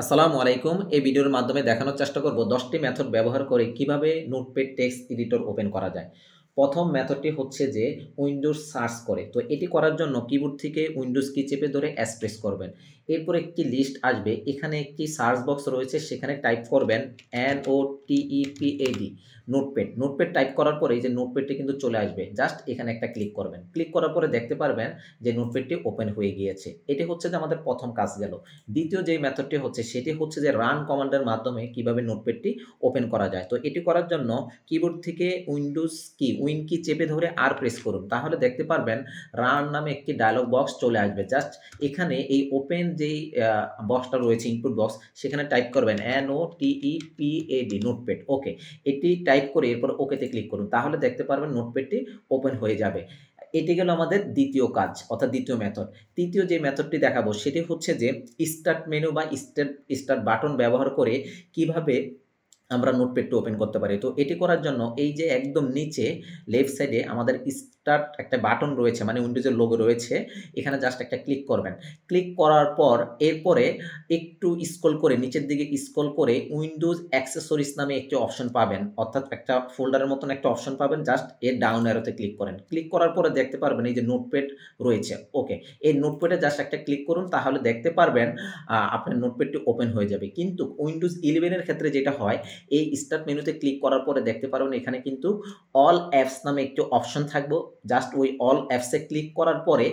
আসসালামু আলাইকুম। এই ভিডিওর মাধ্যমে দেখানোর চেষ্টা করব 10টি মেথড ব্যবহার করে কিভাবে নোটপ্যাড টেক্সট এডিটর ওপেন করা যায়। প্রথম মেথডটি হচ্ছে যে উইন্ডোজ সার্চ করে। তো এটি করার জন্য কিবোর্ড থেকে উইন্ডোজ কি চেপে ধরে এস প্রেস করবেন। এরপর একটি লিস্ট আসবে। এখানে একটি সার্চ বক্স রয়েছে, সেখানে টাইপ করবেন NOTEPAD নোটপ্যাড। নোটপ্যাড টাইপ করার পরে এই যে নোটপ্যাডটি কিন্তু চলে আসবে। জাস্ট এখানে একটা ক্লিক করবেন। ক্লিক করার পরে দেখতে পারবেন যে নোটপ্যাডটি ওপেন হয়ে গিয়েছে। এটি হচ্ছে যে আমাদের প্রথম কাজ গেল। দ্বিতীয় যে মেথডটি হচ্ছে সেটি হচ্ছে যে রান কমান্ডের মাধ্যমে কিভাবে নোটপ্যাডটি ওপেন করা যায়। তো এটি করার জন্য কিবোর্ড থেকে উইন্ডোজ কি উইন কি চেপে ধরে আর প্রেস করুন, তাহলে দেখতে পারবেন রান নামে একটি ডায়লগ বক্স চলে আসবে। জাস্ট এখানে এই ওপেন যেই বক্সটা রয়েছে ইনপুট বক্স, সেখানে টাইপ করবেন NOTEPAD নোটপ্যাড। ওকে, এটি টাইপ করে এরপর ওকেতে ক্লিক করুন, তাহলে দেখতে পারবেন নোটপ্যাডটি ওপেন হয়ে যাবে। এটি গেল আমাদের দ্বিতীয় কাজ অর্থাৎ দ্বিতীয় মেথড। তৃতীয় যে মেথডটি দেখাবো সেটি হচ্ছে যে স্টার্ট মেনু বা স্টার্ট বাটন ব্যবহার করে কিভাবে আমরা নোটপ্যাডটি ওপেন করতে পারি। তো এটি করার জন্য এই যে একদম নিচে লেফট সাইডে আমাদের স্টার্ট একটা বাটন রয়েছে, মানে উইন্ডোজের লোগো রয়েছে, এখানে জাস্ট একটা ক্লিক করবেন। ক্লিক করার পর এরপরে একটু স্ক্রল করে নিচের দিকে স্ক্রল করে উইন্ডোজ অ্যাক্সেসরিজ নামে একটি অপশন পাবেন, অর্থাৎ একটা ফোল্ডারের মতন একটা অপশন পাবেন। জাস্ট এর ডাউন অ্যারোতে ক্লিক করেন। ক্লিক করার পরে দেখতে পারবেন এই যে নোটপ্যাড রয়েছে। ওকে, এই নোটপ্যাডে জাস্ট একটা ক্লিক করুন, তাহলে দেখতে পারবেন আপনার নোটপ্যাডটি ওপেন হয়ে যাবে। কিন্তু উইন্ডোজ 11 এর ক্ষেত্রে যেটা হয়, এই স্টার্ট মেনুতে ক্লিক করার পরে দেখতে পারবেন এখানে কিন্তু অল অ্যাপস নামে একটি অপশন থাকবে। জাস্ট ওই অল অ্যাপসে ক্লিক করার পরে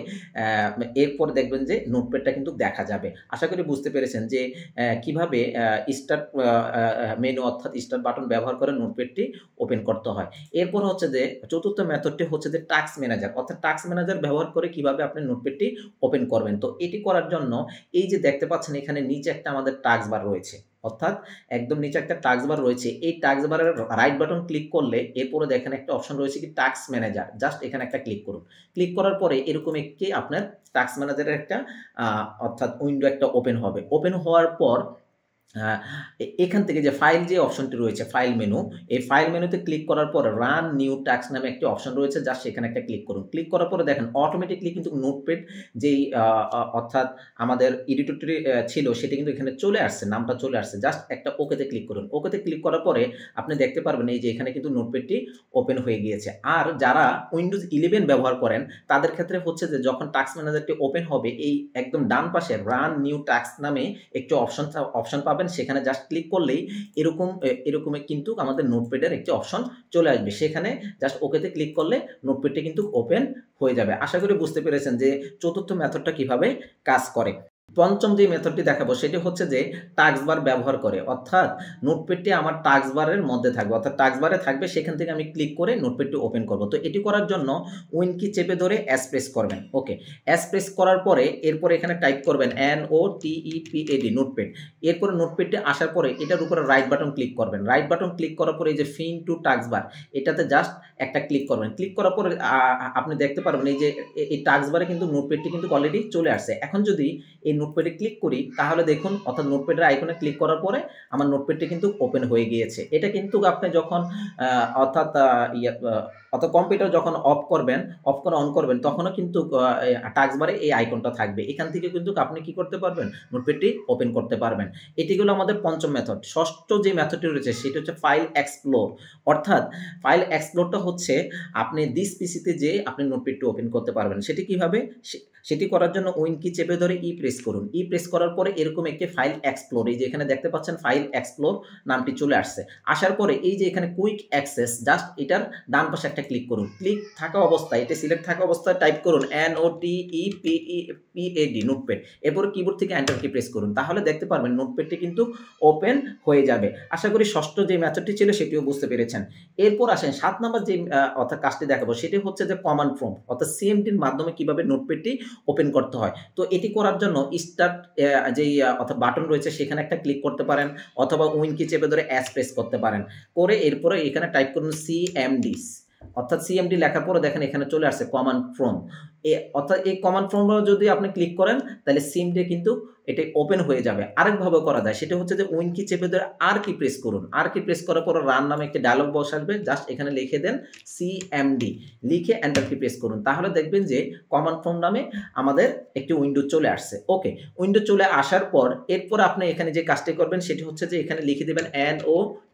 এরপর দেখবেন যে নোটপ্যাডটা কিন্তু দেখা যাবে। আশা করি বুঝতে পেরেছেন যে কিভাবে স্টার্ট মেনু অর্থাৎ স্টার্ট বাটন ব্যবহার করে নোটপ্যাডটি ওপেন করতে হয়। এরপর হচ্ছে যে চতুর্থ মেথডটি হচ্ছে যে টাস্ক ম্যানেজার, অর্থাৎ টাস্ক ম্যানেজার ব্যবহার করে কিভাবে আপনি নোটপ্যাডটি ওপেন করবেন। তো এটি করার জন্য এই যে দেখতে পাচ্ছেন এখানে নিচে একটা আমাদের টাস্ক বার রয়েছে, অর্থাৎ একদম নিচে একটা টাস্ক বার রয়েছে। এই টাস্ক বারের রাইট বাটন ক্লিক করলে এরপরে দেখেন একটা অপশন রয়েছে কি টাস্ক ম্যানেজার। জাস্ট এখানে একটা ক্লিক করুন। ক্লিক করার পরে এরকম একটি আপনার টাস্ক ম্যানেজারের একটা অর্থাৎ উইন্ডো একটা ওপেন হবে। ওপেন হওয়ার পর এখান থেকে যে ফাইল যে অপশনটি রয়েছে ফাইল মেনু, এই ফাইল মেনুতে ক্লিক করার পর রান নিউ টাস্ক নামে একটি অপশন রয়েছে। জাস্ট সেখানে একটা ক্লিক করুন। ক্লিক করার পরে দেখেন অটোমেটিকলি কিন্তু নোটপ্যাড যেই অর্থাৎ আমাদের এডিটরটি ছিল সেটি কিন্তু এখানে চলে আসছে, নামটা চলে আসছে। জাস্ট একটা ওকেতে ক্লিক করুন। ওকেতে ক্লিক করার পরে আপনি দেখতে পারবেন এই যে এখানে কিন্তু নোটপ্যাডটি ওপেন হয়ে গিয়েছে। আর যারা উইন্ডোজ 11 ব্যবহার করেন তাদের ক্ষেত্রে হচ্ছে যে যখন টাস্ক ম্যানেজারটি ওপেন হবে এই একদম ডান পাশে রান নিউ টাস্ক নামে একটি অপশন পাবেন। সেখানে জাস্ট ক্লিক করলেই এরকম কিন্তু আমাদের নোটপ্যাডের একটি অপশন চলে আসবে। সেখানে জাস্ট ওকেতে ক্লিক করলে নোটপ্যাডটি কিন্তু ওপেন হয়ে যাবে। আশা করি বুঝতে পেরেছেন যে চতুর্থ মেথডটা কিভাবে কাজ করে। পঞ্চম যে মেথডটি দেখাবো সেটি হচ্ছে যে টাস্ক বার ব্যবহার করে, অর্থাৎ নোটপ্যাডটি আমার টাস্ক বারের মধ্যে থাকবে, অর্থাৎ টাস্ক বারে থাকবে, সেখান থেকে আমি ক্লিক করে নোটপ্যাডটি ওপেন করব। তো এটি করার জন্য উইন কি চেপে ধরে এস প্রেস করবেন। ওকে, এস প্রেস করার পরে এরপরে এখানে টাইপ করবেন NOTEPAD নোটপ্যাড। এরপরে নোটপ্যাডটি আসার পরে এটার উপরে রাইট বাটন ক্লিক করবেন। রাইট বাটন ক্লিক করার পরে এই যে ফিন টু টাস্ক বার, এটাতে জাস্ট একটা ক্লিক করবেন। ক্লিক করার পরে আপনি দেখতে পারবেন এই যে এই টাস্ক বারে কিন্তু নোটপ্যাডটি কিন্তু অলরেডি চলে আসছে। এখন যদি এই নোটপ্যাডে ক্লিক করি তাহলে দেখুন, অর্থাৎ নোটপ্যাডের আইকনে ক্লিক করার পরে আমার নোটপ্যাডটি কিন্তু ওপেন হয়ে গিয়েছে। এটা কিন্তু আপনি যখন অর্থাৎ অর্থাৎ কম্পিউটার যখন অফ করে অন করবেন তখনও কিন্তু টাস্ক বারে এই আইকনটা থাকবে। এখান থেকে কিন্তু আপনি কি করতে পারবেন, নোটপ্যাডটি ওপেন করতে পারবেন। এটি হলো আমাদের পঞ্চম মেথড। ষষ্ঠ যে মেথডটি রয়েছে সেটি হচ্ছে ফাইল এক্সপ্লোর, অর্থাৎ ফাইল এক্সপ্লোরটা হচ্ছে আপনি দিস পিসিতে যে আপনি নোটপ্যাডটি ওপেন করতে পারবেন। সেটি কিভাবে, সেটি করার জন্য উইন কি চেপে ধরে প্রেস করুন। প্রেস করার পরে এরকম একটি ফাইল এক্সপ্লোর, এই যে এখানে দেখতে পাচ্ছেন ফাইল এক্সপ্লোর নামটি চলে আসছে। আসার পরে এই যে এখানে কুইক অ্যাক্সেস, জাস্ট এটার ডান পাশে একটা ক্লিক করুন। ক্লিক থাকা অবস্থায়, এটা সিলেক্ট থাকা অবস্থায় টাইপ করুন NOTEPAD নোটপ্যাড। এরপরে কিবোর্ড থেকে এন্টার কি প্রেস করুন, তাহলে দেখতে পারবেন নোটপ্যাডটি কিন্তু ওপেন হয়ে যাবে। আশা করি ষষ্ঠ যে মেথডটি ছিল সেটিও বুঝতে পেরেছেন। এরপর আসেন 7 নম্বর যে অর্থাৎ কাজটি দেখাবো সেটি হচ্ছে যে কমান্ড প্রম্পট, অর্থাৎ CMDর মাধ্যমে কিভাবে নোটপ্যাডটি ওপেন করতে হয়। তো এটি করার জন্য স্টার্ট যেই অর্থাৎ বাটন রয়েছে সেখানে একটা ক্লিক করতে পারেন, অথবা উইন কি চেপে ধরে এস প্রেস করতে পারেন। করে এরপরে এখানে টাইপ করুন CMD, অর্থাৎ CMD লেখার পরে দেখেন এখানে চলে আসছে কমান্ড প্রম্পট। অর্থাৎ এই কমান্ড প্রম্পট যদি আপনি ক্লিক করেন তাহলে CMD কিন্তু এটা ওপেন হয়ে যাবে। আরেকভাবে করা যায়, সেটা হচ্ছে যে উইন্ড কি চেপে ধরে আর কি প্রেস করুন। আর কি প্রেস করার পর রান নামে একটি ডায়লগ বক্স আসবে। জাস্ট এখানে লিখে দেন সিএমডি, লিখে এন্টার কি প্রেস করুন। তাহলে দেখবেন যে কমান্ড প্রম্পট নামে আমাদের একটি উইন্ডো চলে আসছে। ওকে, উইন্ডো চলে আসার পর এরপর আপনি এখানে যে কাজটি করবেন সেটি হচ্ছে যে এখানে লিখে দেবেন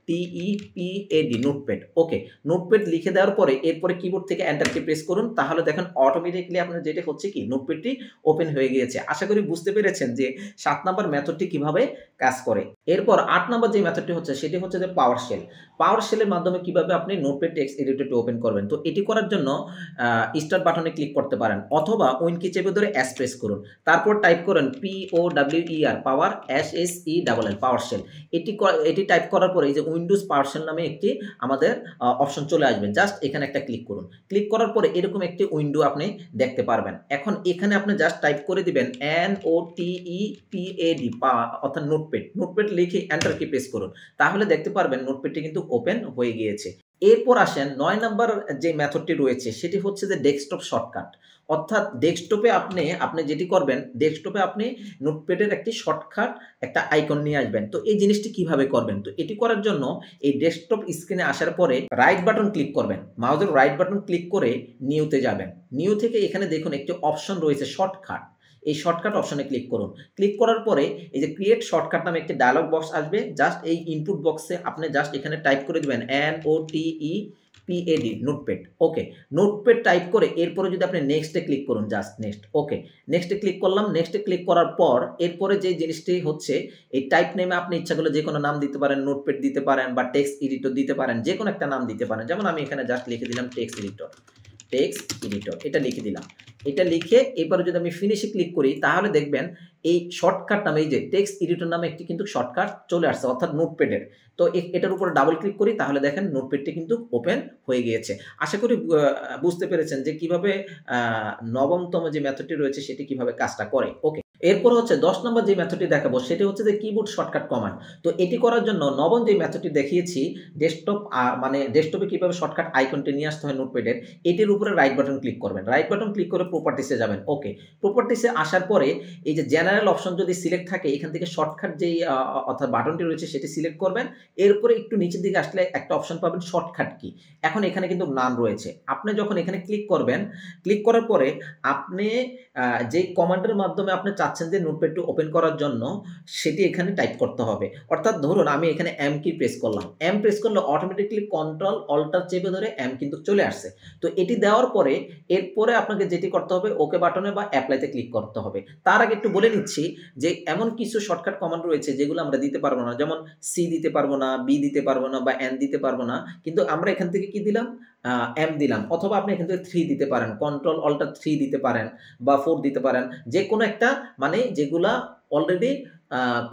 NOTEPAD, নোটপ্যাড। ওকে, নোটপ্যাড লিখে দেওয়ার পরে এরপরে কিবোর্ড থেকে এন্টার কি প্রেস করুন। তাহলে দেখেন অটোমেটিক্যালি আপনার যেটা হচ্ছে কি নোটপ্যাডটি ওপেন হয়ে গিয়েছে। আশা করি বুঝতে পেরেছেন যে 7 নাম্বার মেথডটি কিভাবে কাজ করে। এরপর 8 নাম্বার যে মেথডটি হচ্ছে সেটি হচ্ছে যে পাওয়ার শেল। পাওয়ার শেলের মাধ্যমে কিভাবে আপনি নোটপ্যাড টেক্সট এডিটরটি ওপেন করবেন। তো এটি করার জন্য স্টার্ট বাটনে ক্লিক করতে পারেন অথবা উইন্ড কি চেপে ধরে এস প্রেস করুন। তারপর টাইপ করেন POWER, পাওয়ার SHELL, পাওয়ার শেল। এটি টাইপ করার পরে এই যে উইন্ডোজ পাওয়ার শেল নামে একটি আমাদের অপশন চলে আসবে। জাস্ট এখানে একটা ক্লিক করুন। ক্লিক করার পরে এরকম একটি উইন্ডো আপনি দেখতে পারবেন। এখন এখানে আপনি জাস্ট টাইপ করে দিবেন NOTEPAD, অর্থাৎ নোটপ্যাড। নোটপ্যাড লিখে এন্টার কি প্রেস করুন। তাহলে দেখতে পারবেন নোটপ্যাডটি কিন্তু ওপেন হয়ে গিয়েছে। এরপর আসেন 9 নাম্বার যে মেথডটি রয়েছে সেটি হচ্ছে যে ডেস্কটপ শর্টকাট। অর্থাৎ ডেস্কটপে আপনি যেটি করবেন, ডেস্কটপে আপনি নোটপ্যাডের একটি শর্টকাট একটা আইকন নিয়ে আসবেন। তো এই জিনিসটি কিভাবে করবেন? তো এটি করার জন্য এই ডেস্কটপ স্ক্রিনে আসার পরে রাইট বাটন ক্লিক করবেন। মাউসের রাইট বাটন ক্লিক করে নিউতে যাবেন। নিউ থেকে এখানে দেখুন একটি অপশন রয়েছে শর্টকাট। এই শর্টকাট অপশনে ক্লিক করুন। ক্লিক করার পরে এই যে ক্রিয়েট শর্টকাট নামে একটি ডায়লগ বক্স আসবে। জাস্ট এই ইনপুট বক্সে আপনি জাস্ট এখানে টাইপ করে দিবেন NOTEPAD, নোটপ্যাড। ওকে, নোটপ্যাড টাইপ করে এরপরে যদি আপনি নেক্সটে ক্লিক করুন, জাস্ট নেক্সট। ওকে, নেক্সটে ক্লিক করলাম। নেক্সটে ক্লিক করার পর এরপরে যে জিনিসটি হচ্ছে এই টাইপ নেমে আপনি ইচ্ছা করলে যে কোনো নাম দিতে পারেন, নোটপ্যাড দিতে পারেন বা টেক্সট এডিটর দিতে পারেন, যে কোনো একটা নাম দিতে পারেন। যেমন আমি এখানে জাস্ট লিখে দিলাম টেক্সট এডিটর, এটা লিখে দিলাম। এটা লিখে এবারে যদি আমি ফিনিশে ক্লিক করি তাহলে দেখবেন এই শর্টকাট নামে এই যে টেক্সট এডিটর নামে একটি কিন্তু শর্টকাট চলে আসছে, অর্থাৎ নোটপ্যাডের। তো এটার উপরে ডাবল ক্লিক করি তাহলে দেখেন নোটপ্যাডটি কিন্তু ওপেন হয়ে গিয়েছে। আশা করি বুঝতে পেরেছেন যে কিভাবে নবমতম যে মেথডটি রয়েছে সেটি কিভাবে কাজটা করে। ওকে, এরপর হচ্ছে 10 নম্বর যে মেথডটি দেখাবো সেটি হচ্ছে যে কিবোর্ড শর্টকাট কমান্ড। তো এটি করার জন্য নবম যে মেথডটি দেখিয়েছি ডেস্কটপে কিভাবে শর্টকাট আইকনটি নিয়ে আসতে হয় নোটপ্যাডের, এটির উপরে রাইট বাটন ক্লিক করবেন। রাইট বাটন ক্লিক করে প্রপার্টিসে যাবেন। ওকে, প্রপার্টিসে আসার পরে এই যে জেনারেল অপশন যদি সিলেক্ট থাকে এখান থেকে শর্টকাট যেই অর্থাৎ বাটনটি রয়েছে সেটি সিলেক্ট করবেন। এরপরে একটু নিচের দিকে আসলে একটা অপশন পাবেন শর্টকাট কি। এখন এখানে কিন্তু নাম রয়েছে। আপনি যখন এখানে ক্লিক করবেন, ক্লিক করার পরে আপনি যে কমান্ডের মাধ্যমে আপনি চাচ্ছেন যে নোটপ্যাডটি ওপেন করার জন্য সেটি এখানে টাইপ করতে হবে। অর্থাৎ ধরুন আমি এখানে এম কি প্রেস করলাম। এম প্রেস করলে অটোমেটিক্যালি কন্ট্রোল অল্টার চেপে ধরে এম কিন্তু চলে আসছে। তো এটি দেওয়ার পরে এরপরে আপনাকে যেটি করতে হবে ওকে বাটনে বা অ্যাপ্লাইতে ক্লিক করতে হবে। তার আগে একটু বলে নিচ্ছি যে এমন কিছু শর্টকাট কমান্ড রয়েছে যেগুলো আমরা দিতে পারবো না। যেমন সি দিতে পারবো না, বি দিতে পারবো না বা এন দিতে পারবো না। কিন্তু আমরা এখান থেকে কি দিলাম? এম দিলাম। অথবা আপনি এখান থেকে 3 দিতে পারেন। কন্ট্রোল অল্টার 3 দিতে পারেন বা 4 দিতে পারেন। যেকোনো একটা যেগুলা অলরেডি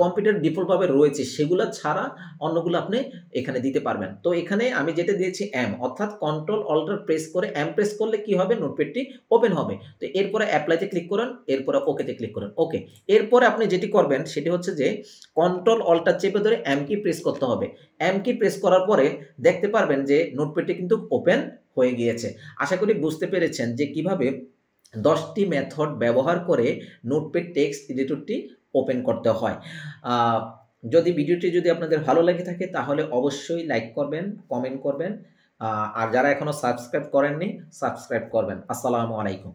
কম্পিউটার ডিফল্টভাবে রয়েছে সেগুলা ছাড়া অন্যগুলো আপনি এখানে দিতে পারবেন। তো এখানে আমি যেটা দিয়েছি এম, অর্থাৎ কন্ট্রোল অল্টার প্রেস করে এম প্রেস করলে কি হবে? নোটপ্যাডটি ওপেন হবে। তো এরপরে অ্যাপ্লাইতে ক্লিক করুন, এরপরে ওকেতে ক্লিক করুন। ওকে, এরপরে আপনি যেটি করবেন সেটি হচ্ছে যে কন্ট্রোল অল্টার চেপে ধরে এম কি প্রেস করতে হবে। এম কি প্রেস করার পরে দেখতে পারবেন যে নোটপ্যাডটি কিন্তু ওপেন হয়ে গিয়েছে। আশা করি বুঝতে পেরেছেন যে কিভাবে 10টি মেথড ব্যবহার করে নোটপ্যাড টেক্সট এডিটরটি ওপেন করতে হয়। যদি ভিডিওটি আপনাদের ভালো লেগে থাকে তাহলে অবশ্যই লাইক করবেন, কমেন্ট করবেন। আর যারা এখনো সাবস্ক্রাইব করেননি সাবস্ক্রাইব করবেন। আসসালামু আলাইকুম।